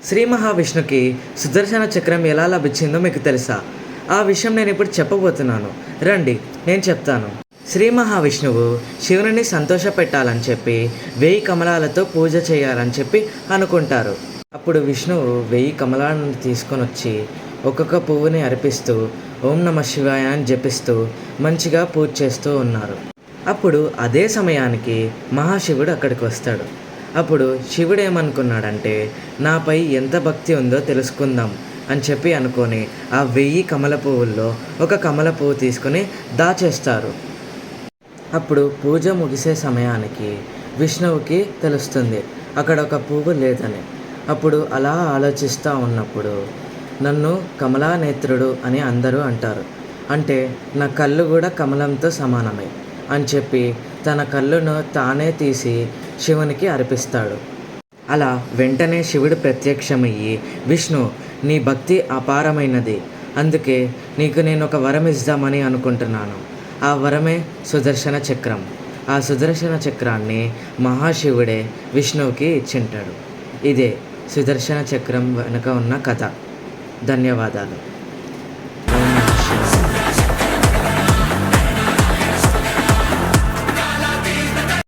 శ్రీ మహావిష్ణుకి సుదర్శన చక్రం ఎలా లభించిందో మీకు తెలుసా? ఆ విషయం నేను ఇప్పుడు చెప్పబోతున్నాను. రండి, నేను చెప్తాను. శ్రీ మహావిష్ణువు శివుని సంతోషపెట్టాలని చెప్పి 1000 కమలాలతో పూజ చేయాలని చెప్పి అనుకుంటారు. అప్పుడు విష్ణువు 1000 కమలాలను తీసుకొని వచ్చి ఒక్కొక్క పువ్వుని అర్పిస్తూ ఓం నమ శివాయ అని జపిస్తూ మంచిగా పూజ చేస్తూ ఉన్నారు. అప్పుడు అదే సమయానికి మహాశివుడు అక్కడికి వస్తాడు. అప్పుడు శివుడు ఏమనుకున్నాడంటే, నాపై ఎంత భక్తి ఉందో తెలుసుకుందాం అని చెప్పి అనుకొని ఆ 1000 కమల పువ్వుల్లో ఒక కమల పువ్వు తీసుకుని దాచేస్తారు. అప్పుడు పూజ ముగిసే సమయానికి విష్ణువుకి తెలుస్తుంది అక్కడ ఒక పువ్వు లేదని. అప్పుడు అలా ఆలోచిస్తూ ఉన్నప్పుడు, నన్ను కమలానేత్రుడు అని అందరూ అంటారు, అంటే నా కళ్ళు కూడా కమలంతో సమానమే అని చెప్పి తన కళ్ళును తానే తీసి శివునికి అర్పిస్తాడు. అలా వెంటనే శివుడు ప్రత్యక్షమయ్యి, విష్ణు, నీ భక్తి అపారమైనది, అందుకే నీకు నేను ఒక వరం ఇద్దామని అనుకుంటున్నాను. ఆ వరమే సుదర్శన చక్రం. ఆ సుదర్శన చక్రాన్ని మహాశివుడే విష్ణువుకి ఇచ్చింటాడు. ఇదే సుదర్శన చక్రం వెనుక ఉన్న కథ. ధన్యవాదాలు.